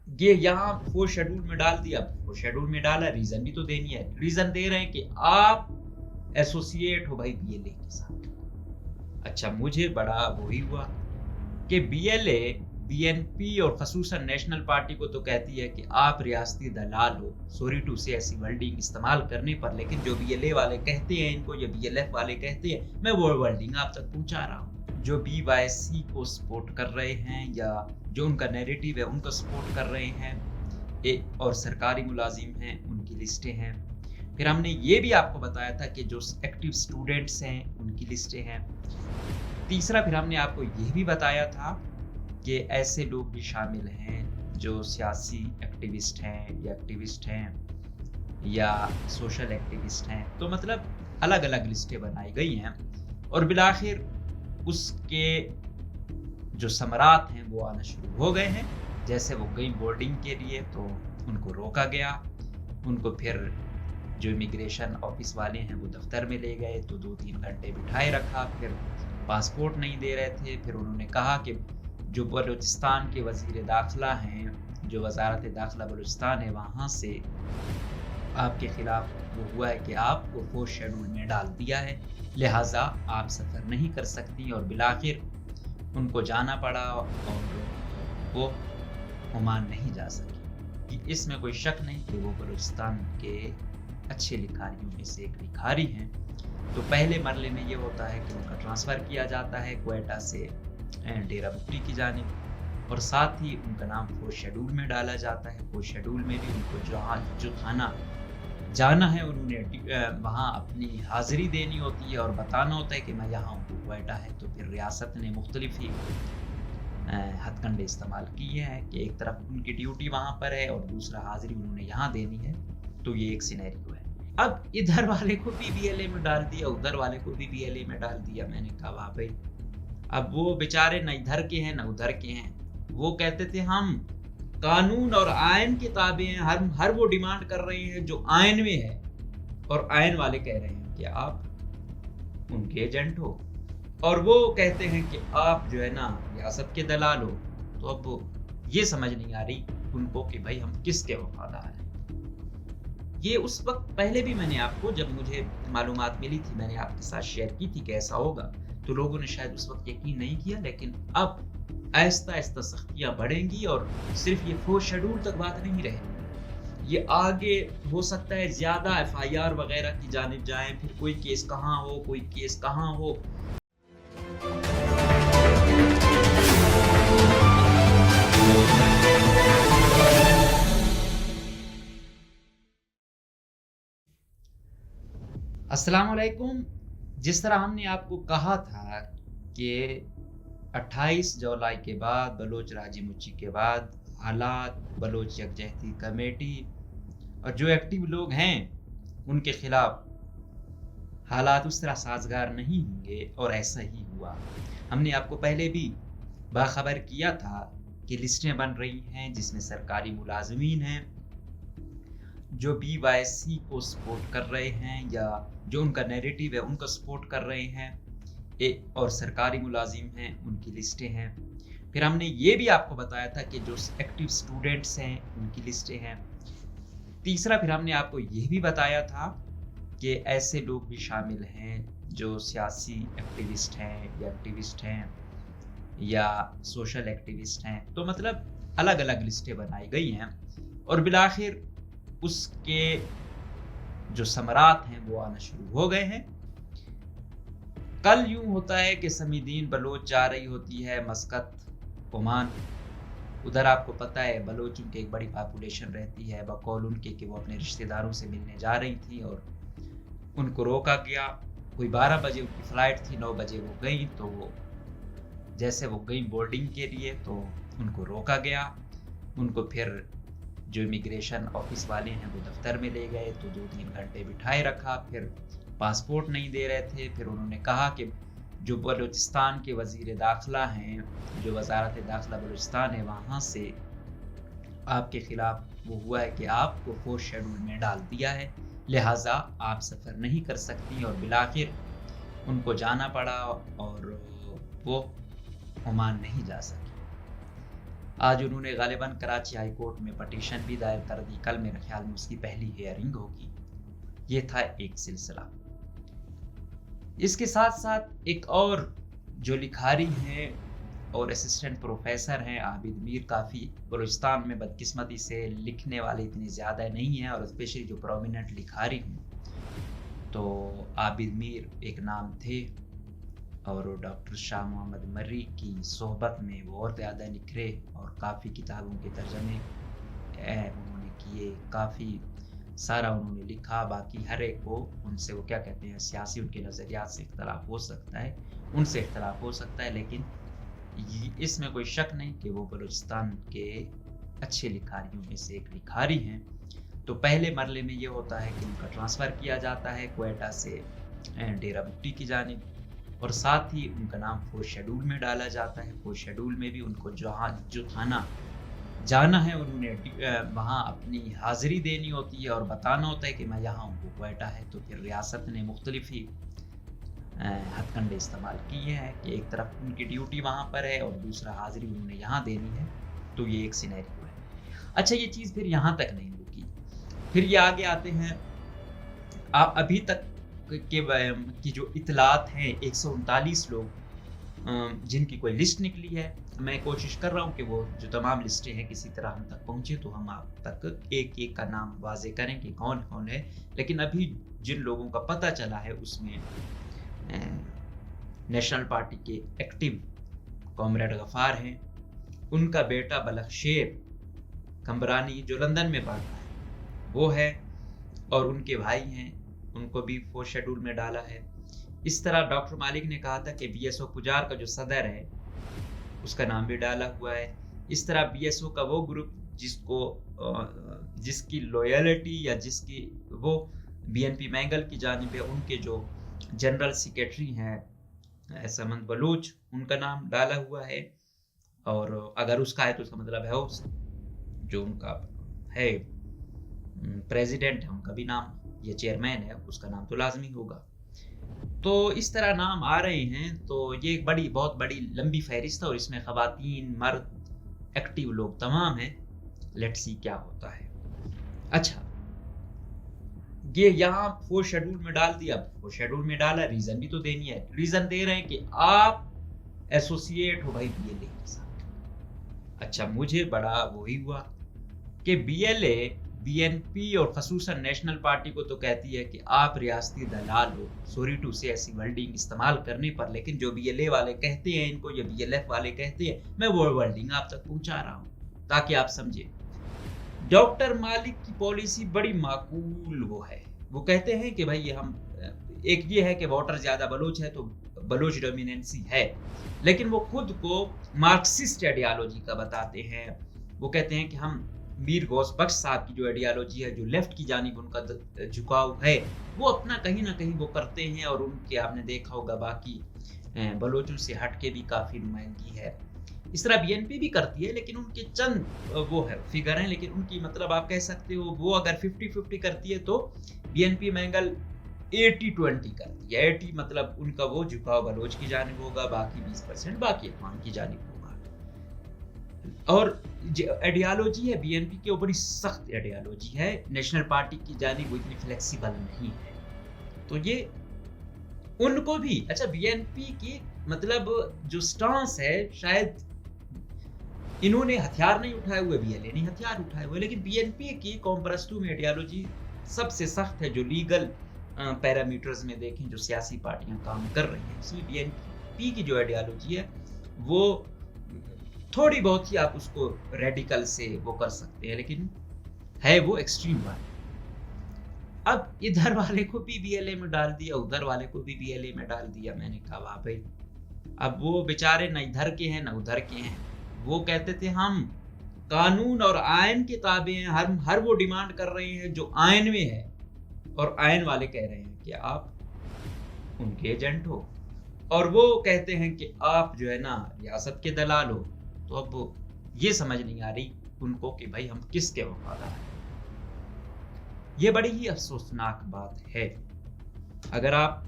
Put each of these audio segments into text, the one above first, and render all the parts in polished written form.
ये यहाँ fourth schedule में डाल दिया, फोर्थ शेड्यूल में डाला, रीजन भी तो देनी है। रीजन दे रहे हैं कि आप एसोसिएट हो भाई बीएलए के साथ। अच्छा, मुझे बड़ा वही हुआ कि बीएलए बीएनपी और खसूसन नेशनल पार्टी को तो कहती है कि आप रियासती दलाल हो, सॉरी टू से ऐसी वर्डिंग इस्तेमाल करने पर, लेकिन जो बीएलए वाले कहते हैं इनको, या बीएलएफ वाले कहते हैं, मैं वो वर्डिंग आप तक पहुंचा रहा हूँ। जो बीवाईसी को सपोर्ट कर रहे हैं या जो उनका नैरेटिव है उनको सपोर्ट कर रहे हैं और सरकारी मुलाजिम हैं उनकी लिस्टें हैं। फिर हमने ये भी आपको बताया था कि जो एक्टिव स्टूडेंट्स हैं उनकी लिस्टें हैं। तीसरा, फिर हमने आपको ये भी बताया था कि ऐसे लोग भी शामिल हैं जो सियासी एक्टिविस्ट हैं या एक्टिविस्ट हैं या सोशल एक्टिविस्ट हैं। तो मतलब अलग अलग लिस्टें बनाई गई हैं और बिलाखिर उसके जो समरात हैं वो आना शुरू हो गए हैं। जैसे वो गई बोर्डिंग के लिए तो उनको रोका गया, उनको फिर जो इमिग्रेशन ऑफिस वाले हैं वो दफ्तर में ले गए तो 2-3 घंटे बिठाए रखा, फिर पासपोर्ट नहीं दे रहे थे। फिर उन्होंने कहा कि जो बलूचिस्तान के वज़ीर दाखिला हैं, जो वजारत दाखिला बलूचिस्तान है, वहाँ से आपके ख़िलाफ़ वो हुआ है कि आपको फोर्थ शेड्यूल में डाल दिया है, लिहाजा आप सफ़र नहीं कर सकती। और बिलाखिर उनको जाना पड़ा और वो ओमान नहीं जा सकी। इसमें कोई शक नहीं कि वो बलूचिस्तान के अच्छे लिखारियों में से एक लिखारी हैं। तो पहले मरले में ये होता है कि उनका ट्रांसफ़र किया जाता है क्वेटा से डेरा बुकरी की जानिब, और साथ ही उनका नाम फोर्थ शेड्यूल में डाला जाता है। फोर्थ शेड्यूल में भी उनको जो थाना जाना है उन्होंने वहाँ अपनी हाज़िरी देनी होती है और बताना होता है कि मैं यहाँ हूँ, क्वेटा है। तो फिर रियासत ने मुख्तलिफ ही हथकंडे इस्तेमाल किए हैं कि एक तरफ उनकी ड्यूटी वहाँ पर है और दूसरा हाज़िरी उन्होंने यहाँ देनी है। तो ये एक सिनेरियो है। अब इधर वाले को भी बीएलए में डाल दिया, उधर वाले को भी बीएलए में डाल दिया। मैंने कहा वाह भाई, अब वो बेचारे न इधर के हैं न उधर के हैं। वो कहते थे हम कानून और आयन के ताबे हैं, हर वो डिमांड कर रहे हैं जो आयन में है, और आयन वाले कह रहे हैं कि आप उनके एजेंट हो, और वो कहते हैं कि आप जो है ना रियासत के दलाल हो। तो अब ये समझ नहीं आ रही उनको कि भाई हम किसके वफादार हैं। ये उस वक्त पहले भी मैंने आपको, जब मुझे मालूमात मिली थी, मैंने आपके साथ शेयर की थी कि ऐसा होगा, तो लोगों ने शायद उस वक्त यकीन नहीं किया। लेकिन अब आहिस्ता आहिस्ता सख्तियाँ बढ़ेंगी और सिर्फ ये फोर्थ शेड्यूल तक बात नहीं रहेगी, ये आगे हो सकता है ज़्यादा एफआईआर वगैरह की जानिब जाएं, फिर कोई केस कहाँ हो, कोई केस कहाँ हो। अस्सलाम वालेकुम। जिस तरह हमने आपको कहा था कि 28 जुलाई के बाद, बलोच राजी मुच्ची के बाद, हालात बलोच यकजहती कमेटी और जो एक्टिव लोग हैं उनके खिलाफ हालात उस तरह साजगार नहीं होंगे, और ऐसा ही हुआ। हमने आपको पहले भी बाखबर किया था कि लिस्टें बन रही हैं जिसमें सरकारी मुलाजमीन हैं जो बीवाईसी को सपोर्ट कर रहे हैं या जो उनका नैरेटिव है उनको सपोर्ट कर रहे हैं, और सरकारी मुलाजिम हैं उनकी लिस्टें हैं। फिर हमने ये भी आपको बताया था कि जो एक्टिव स्टूडेंट्स हैं उनकी लिस्टें हैं। तीसरा, फिर हमने आपको ये भी बताया था कि ऐसे लोग भी शामिल हैं जो सियासी एक्टिविस्ट हैं या एक्टिविस्ट हैं या सोशल एक्टिविस्ट हैं। तो मतलब अलग अलग लिस्टें बनाई गई हैं और बिलाखिर उसके जो समरात हैं वो आना शुरू हो गए हैं। कल यूं होता है कि समीदीन बलोच जा रही होती है मस्कत, ओमान। उधर आपको पता है बलोचों की एक बड़ी पॉपुलेशन रहती है, बकौल उनके कि वो अपने रिश्तेदारों से मिलने जा रही थी और उनको रोका गया। कोई 12 बजे उनकी फ़्लाइट थी, 9 बजे वो गई। तो जैसे वो गई बोर्डिंग के लिए तो उनको रोका गया, उनको फिर जो इमिग्रेशन ऑफिस वाले हैं वो दफ्तर में ले गए तो 2-3 घंटे बिठाए रखा, फिर पासपोर्ट नहीं दे रहे थे। फिर उन्होंने कहा कि जो बलूचिस्तान के वज़ीर दाखिला हैं, जो वजारत दाखिला बलूचिस्तान है, वहाँ से आपके ख़िलाफ़ वो हुआ है कि आपको फोर्थ शेड्यूल में डाल दिया है, लिहाजा आप सफ़र नहीं कर सकती। और बिलाखिर उनको जाना पड़ा और वो ओमान नहीं जा सकी। आज उन्होंने गालिबन कराची हाई कोर्ट में पटिशन भी दायर कर दी। कल मेरे ख्याल में उसकी पहली हियरिंग होगी। ये था एक सिलसिला। इसके साथ साथ एक और जो लिखारी हैं और असिस्टेंट प्रोफेसर हैं आबिद मीर, काफ़ी बलूचिस्तान में बदकिस्मती से लिखने वाले इतने ज़्यादा नहीं हैं, और स्पेशली जो प्रोमिनेंट लिखारी हैं तो आबिद मीर एक नाम थे, और डॉक्टर शाह मोहम्मद मर्री की सोहबत में वो और ज़्यादा निखरे और काफ़ी किताबों के तर्जमे उन्होंने किए, काफ़ी सारा उन्होंने लिखा। बाकी हर एक को उनसे वो क्या कहते हैं, सियासी उनके नज़रियात से इख्तलाफ हो सकता है, उनसे इख्तलाफ हो सकता है, लेकिन इसमें कोई शक नहीं कि वो बलूचिस्तान के अच्छे लिखारियों में से एक लिखारी हैं। तो पहले मरले में ये होता है कि उनका ट्रांसफ़र किया जाता है क्वेटा से डेरा मुफ्ती की जानिब, और साथ ही उनका नाम फोर्थ शेड्यूल में डाला जाता है। फोर्थ शेड्यूल में भी उनको जहाँ जो थाना जाना है उन्होंने वहाँ अपनी हाज़िरी देनी होती है और बताना होता है कि मैं यहाँ हूँ, क्वेटा है। तो फिर रियासत ने मुख्तलिफ ही हथकंडे इस्तेमाल किए हैं कि एक तरफ उनकी ड्यूटी वहाँ पर है और दूसरा हाज़िरी उन्होंने यहाँ देनी है। तो ये एक सिनेरियो है। अच्छा, ये चीज़ फिर यहाँ तक नहीं रुकी, फिर ये आगे आते हैं। आप अभी तक की जो इतलात हैं 139 लोग जिनकी कोई लिस्ट निकली है, मैं कोशिश कर रहा हूँ कि वो जो तमाम लिस्टें हैं किसी तरह हम तक पहुँचे, तो हम आप तक एक एक का नाम वाजे करें कि कौन कौन है। लेकिन अभी जिन लोगों का पता चला है उसमें नेशनल पार्टी के एक्टिव कॉमरेड गफ़ार हैं, उनका बेटा बलखशेर कम्बरानी जो लंदन में पढ़ रहा है वो है, और उनके भाई हैं, उनको भी फोर्थ शेड्यूल में डाला है। इस तरह डॉक्टर मालिक ने कहा था कि बीएसओ पुजार का जो सदर है उसका नाम भी डाला हुआ है। इस तरह बीएसओ का वो ग्रुप जिसकी लॉयल्टी या जिसकी वो बीएनपी मैंगल की जानिब है, उनके जो जनरल सेक्रेटरी हैं समंद बलूच, उनका नाम डाला हुआ है। और अगर उसका है तो उसका मतलब है उस जो उनका है प्रेसिडेंट है उनका भी नाम, ये चेयरमैन है उसका नाम तो लाजमी होगा। तो इस तरह नाम आ रहे हैं। तो ये एक बहुत बड़ी लंबी फहरिस्त है और इसमें ख़वातीन मर्द एक्टिव लोग तमाम हैं। लेट्स सी क्या होता है। अच्छा, ये यहाँ फोर्थ शेड्यूल में डाल दिया। फोर्थ शेड्यूल में डाला, रीज़न भी तो देनी है। रीज़न दे रहे हैं कि आप एसोसिएट हो भाई बीएलए के साथ। अच्छा, मुझे बड़ा वही हुआ कि बीएलए बीएनपी और खसूसन नेशनल पार्टी को तो कहती है कि आप रियासती दलाल हो, सॉरी टू से ऐसी वर्डिंग इस्तेमाल करने पर, लेकिन जो बीएलए वाले कहते हैं इनको, या बीएलएफ वाले कहते हैं, मैं वो वर्डिंग आप तक पहुंचा रहा हूं ताकि आप समझे। डॉक्टर मालिक की पॉलिसी बड़ी माकूल वो है। वो कहते हैं कि भाई हम एक ये है कि वोटर ज्यादा बलोच है तो बलोच डोमिनेंसी है, लेकिन वो खुद को मार्क्सिस्ट आइडियोलॉजी का बताते हैं। वो कहते हैं कि हम मीर गौस बख्श साहब की जो आइडियोलॉजी है, जो लेफ्ट की जानिब उनका झुकाव है, वो अपना कहीं ना कहीं वो करते हैं। और उनके आपने देखा होगा बाकी बलोचों से हट के भी काफ़ी नुमाइंदगी है। इस तरह बीएनपी भी करती है, लेकिन उनके चंद वो है फिगर हैं, लेकिन उनकी मतलब आप कह सकते हो वो अगर 50-50 करती है तो बीएनपी मैंगल 80-20 करती है। 80 मतलब उनका वो झुकाव बलोच की जानिब होगा, बाकी 20% बाकी अफगान की जानिब होगा। और आइडियोलॉजी है बीएनपी की, वो बड़ी सख्त आइडियोलॉजी है। नेशनल पार्टी की जानिब वो इतनी फ्लेक्सिबल नहीं है। तो ये उनको भी, अच्छा बीएनपी की मतलब जो स्टांस है, शायद इन्होंने हथियार नहीं उठाए हुए, बीएलए ने हथियार उठाए हुए, लेकिन बीएनपी की कॉम्प्रेस्टू में आइडियोलॉजी सबसे सख्त है। जो लीगल पैरामीटर्स में देखें जो सियासी पार्टियां काम कर रही हैं, इसमें बीएनपी की जो आइडियोलॉजी है वो थोड़ी बहुत ही आप उसको रेडिकल से वो कर सकते हैं, लेकिन है वो एक्सट्रीम वाली। अब इधर वाले को भी बीएलए में डाल दिया, उधर वाले को भी बीएलए में डाल दिया। मैंने कहा वाह भाई, अब वो बेचारे न इधर के हैं न उधर के हैं। वो कहते थे हम कानून और आयन के ताबे हैं, हर वो डिमांड कर रहे हैं जो आयन में है, और आयन वाले कह रहे हैं कि आप उनके एजेंट हो, और वो कहते हैं कि आप जो है ना रियासत के दलाल हो। तो अब ये समझ नहीं आ रही उनको कि भाई हम किसके वफादार हैं। ये बड़ी ही अफसोसनाक बात है। अगर आप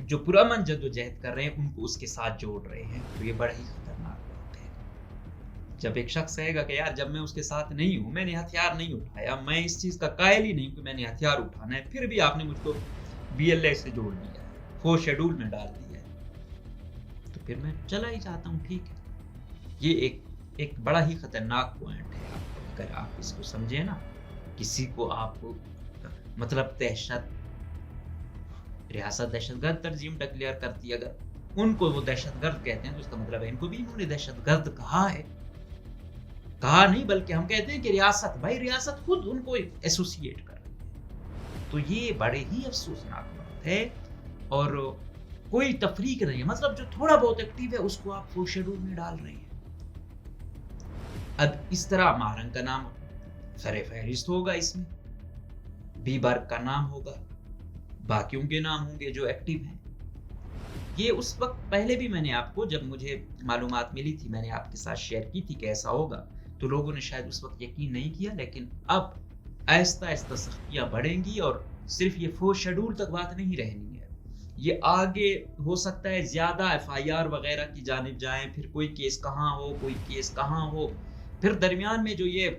जो पुरअमन जद्दोजहद कर रहे हैं उनको उसके साथ जोड़ रहे हैं तो ये बड़ा ही खतरनाक बात है। जब एक शख्स कहेगा कि यार जब मैं उसके साथ नहीं हूं, मैंने हथियार नहीं उठाया, मैं इस चीज का कायल ही नहीं कि मैंने हथियार उठाना है, फिर भी आपने मुझको बीएलए से जोड़ दिया है, 4 शेड्यूल में डाल दिया है, तो फिर मैं चला ही जाता हूँ। ठीक है, ये एक बड़ा ही खतरनाक पॉइंट है। अगर आप इसको समझे ना, किसी को आपको मतलब रियासत दहशतगर्द तंजीम डिक्लेयर करती है, अगर उनको वो दहशतगर्द कहते हैं तो इसका मतलब है इनको भी इन्होंने दहशतगर्द कहा है। कहा नहीं, बल्कि हम कहते हैं कि रियासत, भाई रियासत खुद उनको एसोसिएट कर रही है। तो ये बड़े ही अफसोसनाक बात है, और कोई तफरीक नहीं है। मतलब जो थोड़ा बहुत एक्टिव है उसको आप फोर्थ शेड्यूल में डाल रहे हैं। अब इस तरह मारंग का नाम सरे फहरिस्त होगा, इसमें बीबर्ग का नाम होगा, बाकियों के नाम होंगे जो एक्टिव हैं। ये उस वक्त पहले भी मैंने आपको, जब मुझे मालूमात मिली थी, मैंने आपके साथ शेयर की थी कि ऐसा होगा, तो लोगों ने शायद उस वक्त यकीन नहीं किया। लेकिन अब आहिस्ता आहिस्ता सख्तियां बढ़ेंगी और सिर्फ ये 4 शेड्यूल तक बात नहीं रहनी है, ये आगे हो सकता है ज्यादा FIR वगैरह की जानिब जाएं, फिर कोई केस कहाँ हो, कोई केस कहाँ हो, फिर दरमियान में जो ये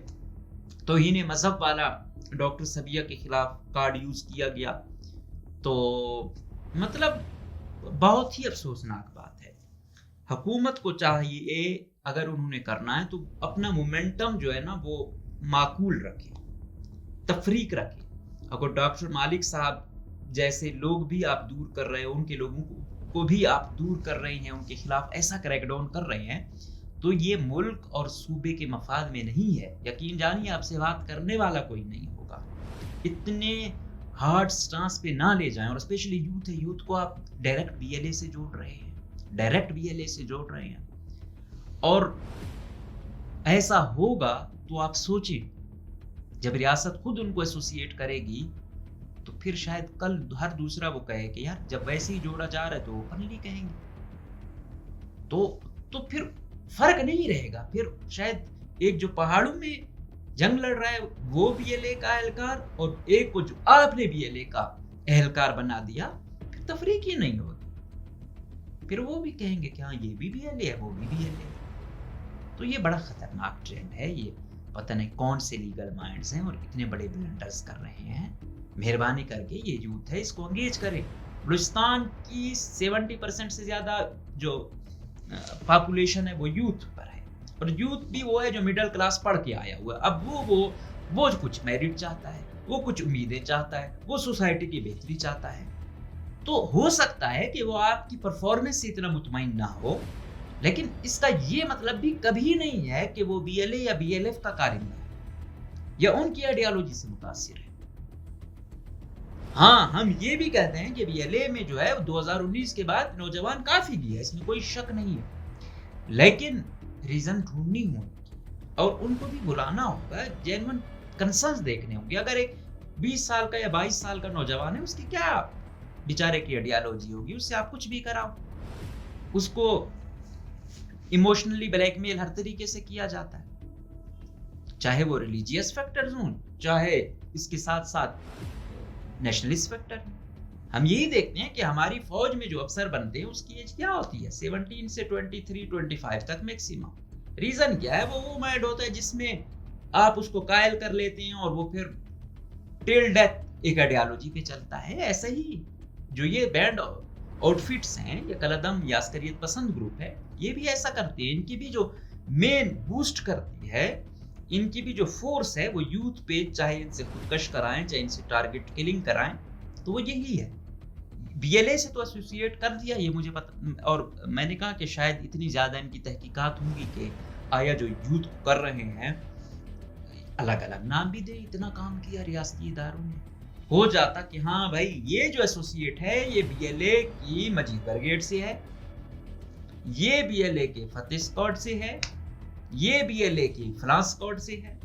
तौहीन मजहब वाला डॉक्टर सबिया के खिलाफ कार्ड यूज किया गया, तो मतलब बहुत ही अफसोसनाक बात है। हुकूमत को चाहिए अगर उन्होंने करना है तो अपना मोमेंटम जो है ना वो माकूल रखे, तफरीक रखे। अगर डॉक्टर मालिक साहब जैसे लोग भी आप दूर कर रहे हो, उनके लोगों को भी आप दूर कर रहे हैं, उनके खिलाफ ऐसा क्रैकडाउन कर रहे हैं, तो ये मुल्क और सूबे के मफाद में नहीं है। यकीन जानिए आपसे बात करने वाला कोई नहीं होगा। इतने हार्ड स्टांस पे ना ले जाएं, और स्पेशली यूथ है, यूथ को आप डायरेक्ट BLA से जोड़ रहे हैं, डायरेक्ट BLA से जोड़ रहे हैं। और ऐसा होगा तो आप सोचिए, जब रियासत खुद उनको एसोसिएट करेगी तो फिर शायद कल हर दूसरा वो कहे कि यार जब वैसे ही जोड़ा जा रहा है तो ओपनली कहेंगे, तो फिर फर्क नहीं रहेगा। फिर शायद एक जो पहाड़ों में जंग लड़ रहा है वो BLA का एहलकार, और एक को जो आपने BLA का एहलकार बना दिया, फिर तफरीक ही नहीं होगी। फिर वो भी कहेंगे कि हाँ ये भी BLA है, वो भी BLA है। तो ये बड़ा खतरनाक ट्रेंड है। ये पता नहीं कौन से लीगल माइंड्स हैं और इतने बड़े ब्लंडर्स कर रहे हैं। मेहरबानी करके ये यूथ है, इसको एंगेज करें। बलूचिस्तान की 70% से ज्यादा जो पॉपुलेशन है वो यूथ पर है, और यूथ भी वो है जो मिडिल क्लास पढ़ के आया हुआ है। अब वो कुछ मेरिट चाहता है, वो कुछ उम्मीदें चाहता है, वो सोसाइटी की बेहतरी चाहता है। तो हो सकता है कि वो आपकी परफॉर्मेंस से इतना मुतमईन ना हो, लेकिन इसका ये मतलब भी कभी नहीं है कि वो BLA या BLF का कारिंदा है या उनकी आइडियोलॉजी से मुतासिर है। हाँ, हम ये भी कहते हैं कि BLA में जो है 2019 के बाद नौजवान काफी गया, इसमें कोई शक नहीं है, लेकिन रीजन ढूंढनी होगी और उनको भी बुलाना होगा, जेन्युइन कंसर्न्स देखने होंगे। अगर एक 20 साल का या 22 साल का नौजवान है, उसकी क्या बेचारे की आइडियोलॉजी होगी, उससे आप कुछ भी कराओ, उसको इमोशनली ब्लैकमेल हर तरीके से किया जाता है, चाहे वो रिलीजियस फैक्टर्स हों, चाहे इसके साथ साथ नेशनलिस्ट फैक्टर। हम यही देखते हैं कि हमारी फौज में जो अफसर बनते हैं उसकी एज क्या होती है, 17 से 23-25 तक मैक्सिमम। रीजन क्या है, वो मैड होता है जिसमें आप उसको कायल कर लेते हैं और वो फिर टिल डेथ एक आइडियोलॉजी पे चलता है। ऐसा ही जो ये बैंड आउटफिट्स हैं, ये कलदम या अस्करियत पसंद ग्रुप है, ये भी ऐसा करते हैं। इनकी भी जो मेन बूस्ट करती है, इनकी भी जो फोर्स है वो यूथ पे, चाहे इनसे खुदकश कराएं, चाहे इनसे टारगेट किलिंग कराएं, तो वो यही है। BLA से तो एसोसिएट कर दिया, ये मुझे पता, और मैंने कहा कि शायद इतनी ज्यादा इनकी तहकीकात होंगी कि आया जो यूथ कर रहे हैं अलग अलग नाम भी दे। इतना काम किया रियासती इदारों ने, हो जाता कि हाँ भाई ये जो एसोसिएट है ये BLA की मजीद ब्रिगेड से है, ये BLA के फतेह स्क्वाड से है, ये BLA की फलां स्क्वाड से है।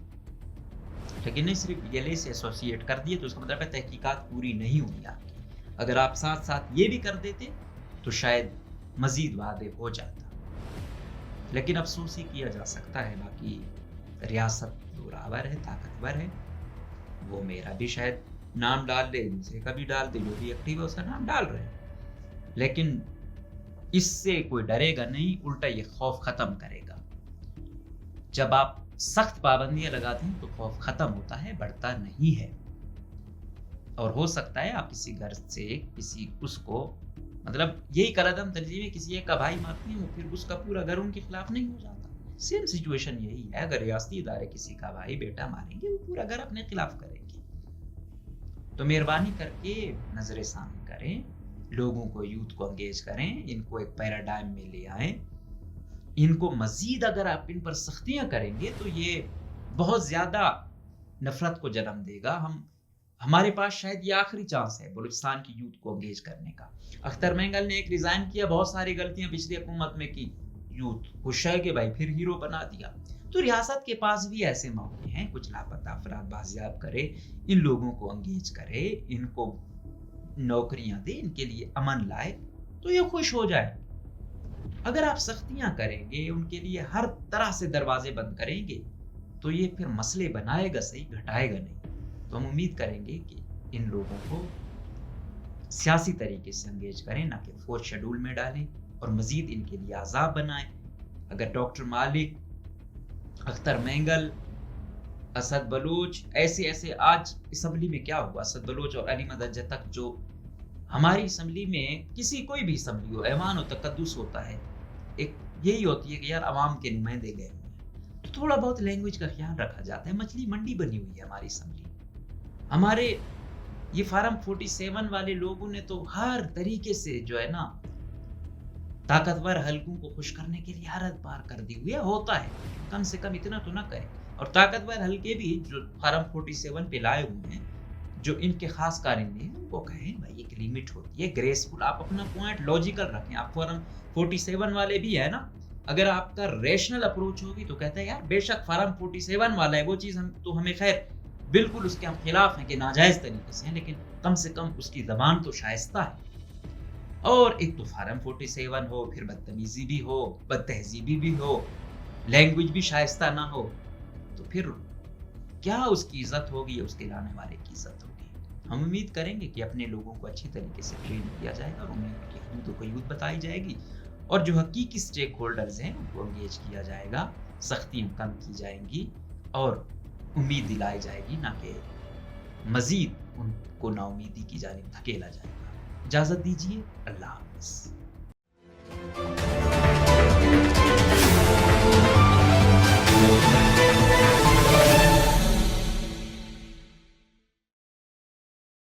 लेकिन नहीं, सिर्फ BLA से एसोसिएट कर दिए तो उसका मतलब है तहकीकात पूरी नहीं हुई आपकी। अगर आप साथ साथ ये भी कर देते तो शायद मजीद वादे हो जाता, लेकिन अफसोस ही किया जा सकता है। बाकी रियासत जोरावर है, ताकतवर है, वो मेरा भी शायद नाम डाल दे, दूसरे का भी डाल दे, जो भी एक्टिव है उसका नाम डाल रहे हैं, लेकिन इससे कोई डरेगा नहीं, उल्टा ये खौफ खत्म करेगा। जब आप सख्त पाबंदियां लगाते हैं तो खौफ खत्म होता है, बढ़ता नहीं है। और हो सकता है आप किसी घर से किसी उसको मतलब यही करदम तंजीम में किसी एक का भाई मारते हो, फिर उसका पूरा घर उनके खिलाफ नहीं हो जाता। सेम सिचुएशन यही है, अगर रियासती इदारे किसी का भाई बेटा मारेंगे, वो पूरा घर अपने खिलाफ करेंगे। तो मेहरबानी करके नजरे सामने करें, लोगों को, यूथ को एंगेज करें, इनको एक पैराडाइम में ले आए। इनको मजीद अगर आप इन पर सख्तियां करेंगे तो ये बहुत ज्यादा नफरत को जन्म देगा। हमारे पास शायद ये आखिरी चांस है बलूचिस्तान की यूथ को एंगेज करने का। अख्तर मेंगल ने एक रिजाइन किया, बहुत सारी गलतियां पिछली हुकूमत में की, यूथ खुश है कि भाई फिर हीरो बना दिया। तो रियासत के पास भी ऐसे मौके हैं, कुछ लापता अफराद बाजियाब करे, इन लोगों को एंगेज करे, इनको नौकरियां दे, इनके लिए अमन लाए, तो ये खुश हो जाए। अगर आप सख्तियां करेंगे, उनके लिए हर तरह से दरवाजे बंद करेंगे, तो ये फिर मसले बनाएगा सही, घटाएगा नहीं। तो हम उम्मीद करेंगे कि इन लोगों को सियासी तरीके से एंगेज करें, ना कि फोर्थ शेड्यूल में डालें और मजीद इनके लिए आज़ाब बनाएं। अगर डॉक्टर मालिक, अख्तर मेंगल, असद बलूच ऐसे आज असम्बली में क्या हुआ, असद बलूच और अली मदद तक, जो हमारी असम्बली में किसी कोई भी असम्बली हो, ऐवान हो, तकद्दुस होता है, एक यही होती है कि यार अवाम के नुमाइंदे गए हुए हैं, तो थोड़ा बहुत लैंग्वेज का ख्याल रखा जाता है। मछली मंडी बनी हुई है हमारी असम्बली। हमारे ये फार्म 47 वाले लोगों ने तो हर तरीके से जो है ना ताकतवर हलकों को खुश करने के लिए हद पार कर दी हुई है। होता है, कम से कम इतना तो ना करें। और ताकतवर हलके भी जो फार्म 47 पे लाए हुए हैं, जो इनके खास कारिंदे हैं, उनको कहें भाई एक लिमिट होती है, ग्रेसफुल, आप अपना पॉइंट लॉजिकल रखें। आप फार्म 47 वाले भी है ना, अगर आपका रेशनल अप्रोच होगी तो कहता है यार बेशक फार्म 47 वाला है, वो चीज़ हम तो हमें खैर बिल्कुल उसके हम खिलाफ हैं कि नाजायज तरीके से हैं, लेकिन कम से कम उसकी जबान तो शाइस्ता है। और एक तो फार्म 47 हो, फिर बदतमीजी भी हो, बदतहजीबी भी हो, लैंग्वेज भी शाइस्ता ना हो, तो फिर क्या उसकी इज्जत होगी, उसके लाने वाले की इज्जत होगी। हम उम्मीद करेंगे कि अपने लोगों को अच्छी तरीके से ट्रेन किया जाएगा और उन्हें उनकी हदूदों को यूथ बताई जाएगी, और जो हकीकी स्टेक होल्डर्स हैं उनको एंगेज किया जाएगा, सख्तियाँ कम की जाएंगी और उम्मीद दिलाई जाएगी, ना कि मजीद उनको नाउमीदी की जानिब धकेला जाएगा। इजाज़त दीजिए, अल्लाह हाफ़िज़।